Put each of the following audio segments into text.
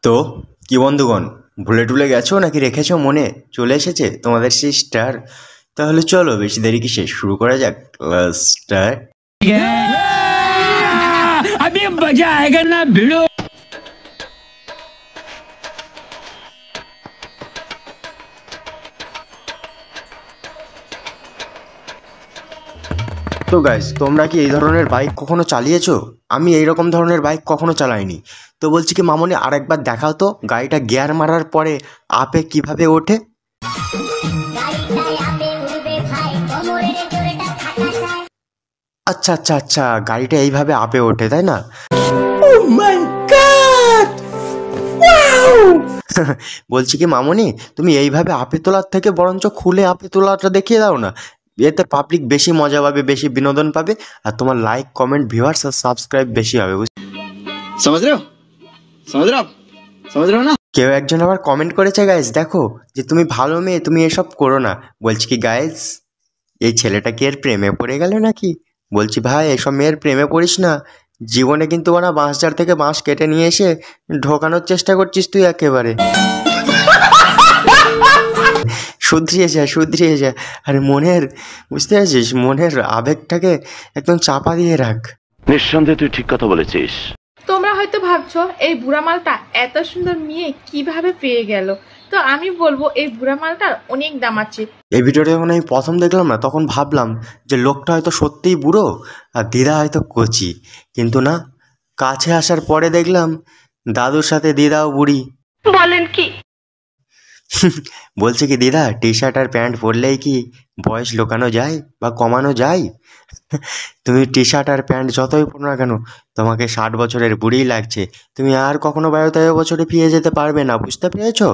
তো কি বন্ধুগণ, ভুলে টুলে গেছো নাকি রেখেছো মনে? চলে এসেছে তোমাদের সেই স্টার। তাহলে চলো বেশি দেরি কিসে, শুরু করা যাক। স্টার। अभी मजा आएगा ना भिड़ो। তো গাইস, তোমরা কি এই ধরনের বাইক কখনো চালিয়েছো? আমি এইরকম ধরনের বাইক কখনো চালাইনি। তো বলছি কি মামনি, আরেকবার দেখাও তো গাড়িটা গিয়ার মারার পরে আপে কিভাবে ওঠে। আচ্ছা আচ্ছা আচ্ছা, গাড়িটা এইভাবে আপে ওঠে, তাই না? বলছি কি মামনি, তুমি এইভাবে আপে তোলার থেকে বরঞ্চ খুলে আপে তোলাটা দেখিয়ে দাও না। এতে পাবলিক বেশি মজা পাবে, বেশি বিনোদন পাবে, আর তোমার লাইক, কমেন্ট, ভিউয়ার্স আর সাবস্ক্রাইব বেশি হবে। समझ रहे हो समझ रहे हो ना। কেউ একজন আবার কমেন্ট করেছে গাইস, দেখো যে তুমি ভালো মেয়ে, তুমি এসব করো না। বলছি কি গাইস, এই ছেলেটা কি এর প্রেমে পড়ে গেল নাকি? বলছি ভাই, এসব মেয়ের প্রেমে পড়িস না। জীবনে কিন্তু ওরা বাঁশঝাড় থেকে বাঁশ কেটে নিয়ে এসে ঢোকানোর চেষ্টা করছিস তুই একেবারে। শুধরিয়ে যা, শুধরিয়ে যা। আর মনের, বুঝতে পারছিস, মনের আবেগটাকে একদম চাপা দিয়ে রাখ। নিঃসন্দেহে তুই ঠিক কথা বলেছিস। তোমরা হয়তো ভাবছো এই বুড়া মালটা এত সুন্দর মেয়ে কিভাবে পেয়ে গেল। তো আমি বলবো এই বুড়া মালটার অনেক দাম আছে। এই ভিডিওটা যখন আমি প্রথম দেখলাম না, তখন ভাবলাম যে লোকটা হয়তো সত্যিই বুড়ো আর দিদা হয়তো কচি। কিন্তু না, কাছে আসার পরে দেখলাম দাদুর সাথে দিদাও বুড়ি। বলেন কি? বলছে কি দিদা, টি শার্ট আর প্যান্ট পরলেই কি বয়স লুকানো যায় বা কমানো যায়? তুমি টি শার্ট আর প্যান্ট যতই পরো না কেন, তোমাকে 60 বছরের বুড়িই লাগছে। তুমি আর কখনো 12-13 বছরে ফিরে যেতে পারবে না, বুঝতে পেরেছো?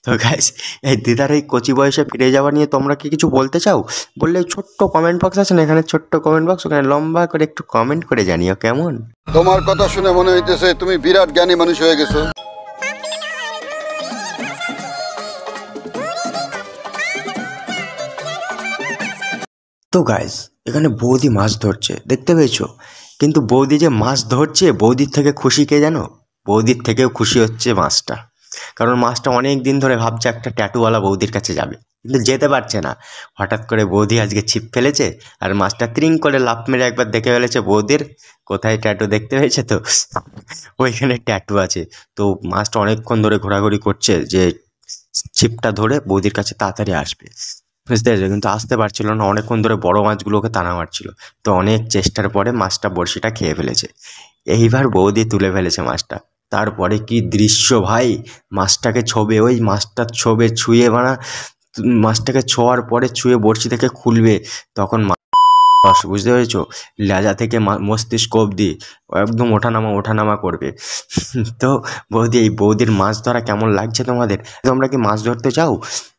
তো গাইস, এই দিদার এই কচি বয়সে ফিরে যাওয়া নিয়ে তোমরা কি কিছু বলতে চাও? বললে ছোট্ট কমেন্ট বক্স আছে না, এখানে ছোট্ট কমেন্ট বক্স, ওখানে লম্বা করে একটু কমেন্ট করে জানিও কেমন। তোমার কথা শুনে মনে হইতেছে তুমি বিরাট জ্ঞানী মানুষ হয়ে গেছো। তো গাইস, এখানে বৌদি মাছ ধরছে, দেখতে পেয়েছো? কিন্তু বৌদি যে মাছ ধরছে, বৌদির থেকে খুশি কে জানো? বৌদির থেকেও খুশি হচ্ছে মাছটা। কারণ মাছটা অনেক দিন ধরে ভাবছে একটা ট্যাটুওয়ালা বৌদির কাছে যাবে, কিন্তু যেতে পারছে না। হঠাৎ করে বৌদি আজকে ছিপ ফেলেছে, আর মাছটা ত্রিং করে লাফ মেরে একবার দেখে ফেলেছে বৌদির কোথায় ট্যাটু দেখতে পেয়েছে, তো ওইখানে ট্যাটু আছে। তো মাছটা অনেকক্ষণ ধরে ঘোরাঘুরি করছে যে ছিপটা ধরে বৌদির কাছে তাড়াতাড়ি আসবে, বুঝতে পেরেছো? কিন্তু আসতে পারছিল না, অনেকক্ষণ ধরে বড় মাছগুলোকে টানা মারছিল। তো অনেক চেষ্টার পরে মাছটা বড়শিটা খেয়ে ফেলেছে। এইবার বৌদি তুলে ফেলেছে মাছটা। তারপরে কি দৃশ্য ভাই, মাছটাকে ছোবে, ওই মাছটা ছোবে, ছুঁয়ে মাছটাকে ছোঁয়ার পরে ছুঁয়ে বড়শি থেকে খুলবে, তখন বুঝতে পেরেছো, লেজা থেকে মস্তিষ্ক অবধি একদম ওঠানামা করবে। তো বৌদি, এই বৌদির মাছ ধরা কেমন লাগছে তোমাদের? তোমরা কি মাছ ধরতে চাও?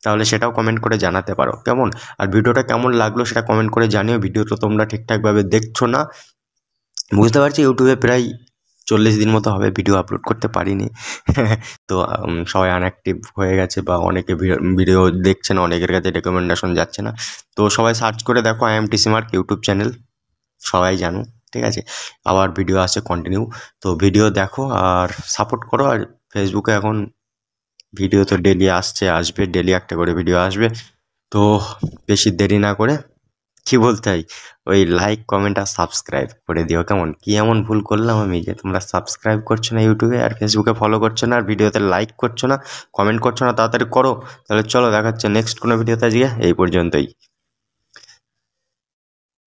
তাহলে সেটাও কমেন্ট করে জানাতে পারো কেমন। আর ভিডিওটা কেমন লাগলো সেটা কমেন্ট করে জানিও। ভিডিও তো তোমরা ঠিকঠাকভাবে দেখছো না, বুঝতে পারছি। ইউটিউবে প্রায় 40 দিন মতো হবে ভিডিও আপলোড করতে পারিনি। তো সবাই আনঅ্যাক্টিভ হয়ে গেছে, বা অনেকে ভিডিও দেখছে না, অনেকের কাছে রেকমেন্ডেশন যাচ্ছে না। তো সবাই সার্চ করে দেখো IMTC মার্ক ইউটিউব চ্যানেল, সবাই জানো, ঠিক আছে? আবার ভিডিও আসছে কন্টিনিউ। তো ভিডিও দেখো আর সাপোর্ট করো। আর ফেসবুকে এখন ভিডিও তো ডেলি আসবে, ডেলি একটা করে ভিডিও আসবে। তো বেশি দেরি না করে, কি বলতে হয়, ওই লাইক, কমেন্ট আর সাবস্ক্রাইব করে দিও কেমন। কি এমন ভুল করলাম আমি যে তোমরা সাবস্ক্রাইব করছো না ইউটিউবে, আর ফেসবুকে ফলো করছো না, আর ভিডিওতে লাইক করছো না, কমেন্ট করছো না? তাড়াতাড়ি করো। তাহলে চলো, দেখাচ্ছে নেক্সট কোনো ভিডিওতে। আজকে এই পর্যন্তই।